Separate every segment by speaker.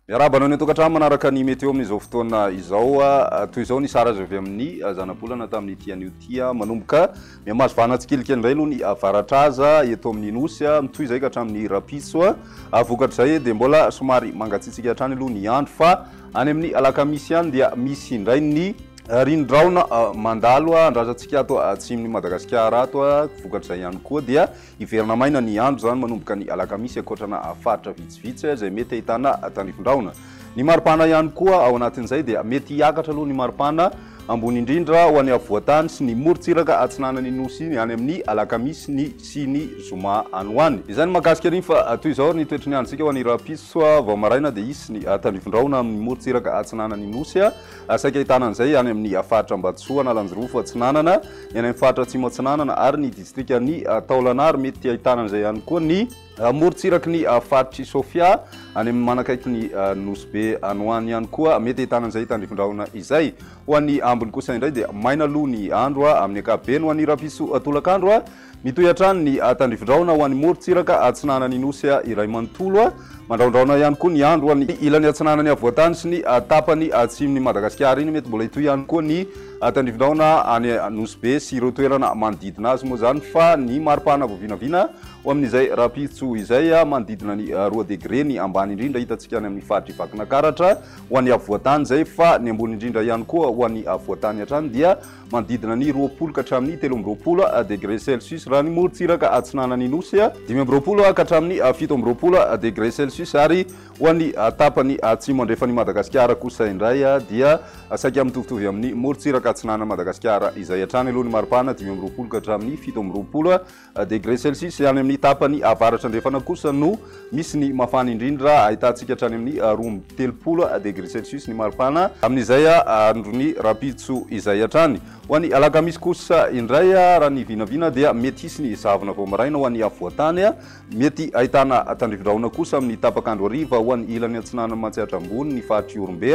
Speaker 1: Miarabana ny tokantrano manaraka ny meteo amin'izao fotoana izao toy izao ny sara azo avy amin'ny zanabolana tamin'ny tian'io tia manomboka miamazo vana tsikilikely indray aloha ny avaratraza eto amin'ny nosy mitoy izay ka hatramin'ny rapitso vokatr'izay dia mbola somary mangatsitsika hatrany aloha ny andro fa any amin'ny alakamisy ihany dia misy indray ny rindraona mandalo andrazantsika ato atsim'ny Madagasikara ato vokatr'izay ihany koa dia iverana maina ny andro zany manomboka ny alakamisy ankoatrana faritra vitsivitsy izay mety ahitana tanifindraona. Ny maripana ihany koa ao anatin'izay dia mety hiakatra aloha ny maripana ambony indrindra ho an'ny avoatany sy ny morontsiraka atsinanany nosy iny any amin'ny alakamisy ny sy ny zoma anoany. Izany mahakasika an'iny fa toy izao ny toetry ny androntsika ho an'ny rapitso vao maraina dia isy ny tanifindraona amin'ny morontsiraka atsinanany nosy saika ahitana an'izay any amin'ny faritra Ambatsoa Nalanjorofo atsinanana any amin'ny faritra Atsimo atsinanana ary ny distrikany Taolagnaro mety ahitana an'izay ihany koa ny morontsiraky ny faritry Sofia any amin'ny manakaiky ny Nosy be Anoany ihany koa mety ahitana an'izay tanifindraona izay. Ho an'ny ambiny kosa indray dia maina aloha ny andro amin'ny ankapobeny ho an'ny rapitso tolakandro mitohy hatrany ny tandrifindraona ho an'ny morontsiraka atsinanany nosy iray manontolo mandraondraona ihany koa ny andro ny ilany atsinanany avoatany sy ny tapany atsimony Madagasikara iny mety mbola hitohy ihany koa ny tandrifindraona any Nosy be sy ireo toerana manodidina azy moa zany fa ny maripana voavinavina ho amin'izay rapitso izay manodidina ny 2 degré ny ambany indrindra hitantsika any amin'ny faritra Vakinankaratra ho an'ny avoatany zay fa ny ambony indrindra ihany koa ho an'ny avoatany hatrany dia manodidina ny 20 ka hatramin'ny 13 degré Celsius raha ny morontsiraka atsinanany nosy 15 ka hatramin'ny 17 degré Celsius ary ho an'ny tapany atsimo andrefan'ny Madagasikara kosa indray dia saika mitovitovy amin'ny morontsiraka atsinanana Madagasikara izay hatrany aloha ny maripana 15 ka hatramin'ny 17 degré Celsius any amin'ny tapany avaratra andrefana kosa no misy ny mafana indrindra ahitantsika hatrany amin'ny 20 degré Celsius ny maripana amin'izay androny rapitso izay hatrany. Ho an'ny alakamisy kosa indray raha ny vinavina dia mety hisy ny zavona vao maraina ho an'ny avoatany mety ahitana tandrifindraona kosa amin'ny tapakandro hariva ho an'ny ilany atsinanana Matsiatra ambony ny faritra Orombe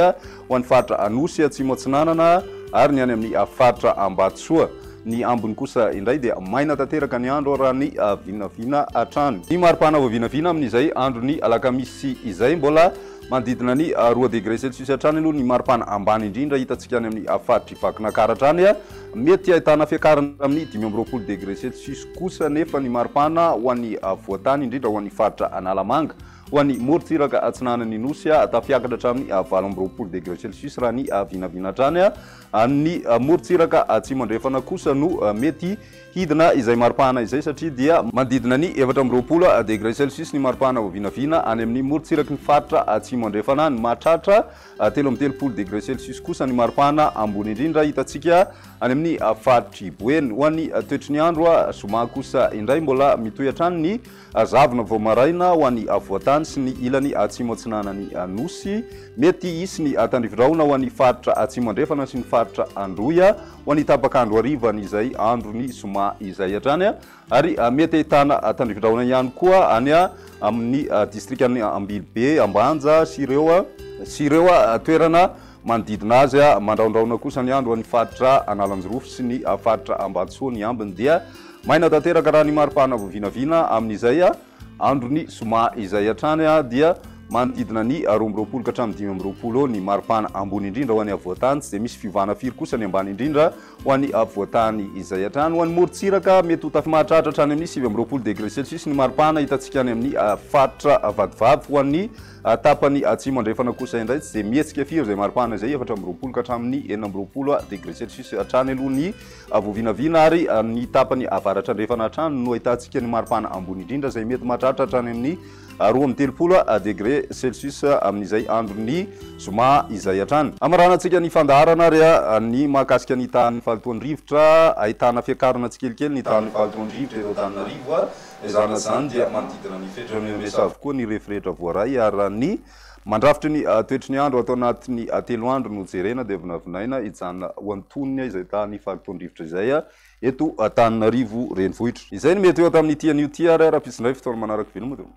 Speaker 1: ho an'ny faritra Anosy Atsimo atsinanana ary ny any amin'ny faritra Ambatsoa. Ny ambony kosa indray dia maina tanteraka ny andro raha ny vinavina hatrany. Ny maripana voavinavina amin'izay andro ny alakamisy izay mbola manodidina ny 2 degré Celsius hatrany aloha ny maripana ambany indrindra hitantsika any amin'ny faritra Vakinankaratra hatrany mety ahitana fiakarana amin'ny 15 degré Celsius kosa nefa ny maripana ho an'ny avoatany indrindra ho an'ny faritra Analamanga ho an'ny morontsiraka atsinanany nosy tafiakatra hatramin'ny 18 degré Celsius raha ny vinavina hatrany ny morontsiraka atsimo andrefana kosa no mety hidina izay maripana izay satria dia manodidina ny 20 degré Celsius ny maripana voavinavina any amin'ny morontsiraky ny faritra atsimo andrefana ny mahatratra 13 degré Celsius kosa ny maripana ambony indrindra hitantsika any amin'ny faritry Boeny. Ho an'ny toetry ny andro soma kosa indray mbola mitohy hatrany ny zavona vao maraina ho an'ny avoatany sy ny ilany atsimo atsinanany nosy mety hisy ny tandrifindraona ho an'ny faritra atsimo andrefana sy ny faritra Androya ho an'ny tapakandro harivany izay androny soma izay hatrany ary mety ahitana tandrifindraona ihany koa any amin'ny distrikany Ambilibe Ambanja sy ireo toerana manodidina azy mandraondraona kosa ny andro any faritra Analanjorofo sy ny faritra Ambatsoa ny ambiny dia maina tanteraka raha ny maripana voavinavina amin'izay androny soma izay hatrany dia manodidina ny 12 ka hatramin'ny 15 ny maripana ambony indrindra ho an'ny avoatany tsy dia misy fivana firy kosa ny ambany indrindra ho an'ny avoatany izay hatrany. Ho an'ny morontsiraka mety ho tafimahatratra hatrany amin'ny 17 degré Celsius ny maripana hitantsika any amin'ny faritra Vadivavy ho an'ny tapany atsimo andrefana kosa indray tsy dia mihetsika firy izay maripana izay 14 ka hatramin'ny 19 degré Celsius hatrany aloha ny voavinavina ary ny tapany avaratra andrefana hatrany no ahitantsika ny maripana ambony indrindra izay mety mahatratra hatrany amin'ny 20 degré Celsius amin'izay androny zoma izay hatrany. Amaranantsika ny fandaharana ary ny mahakasika ny tany falitoan-drivotra ahitana fiakarana tsikelikely ny tany falitoan-drivotra eto Antananarivo izany zany dia manodidina ny fetra mesa avokoa ny rehetrarehetra voaray ary ny mandrafitra ny toetry ny andro atao anatin'ny 3 andro no jerena dia vinavinaina hijanona ho antoniny izay tany falitoan-drivotra izay eto Antananarivo renivohitra. Izay ny mety eo tamin'ny tian'io tia ary rapitsindray fotoana manaraka veloma teo.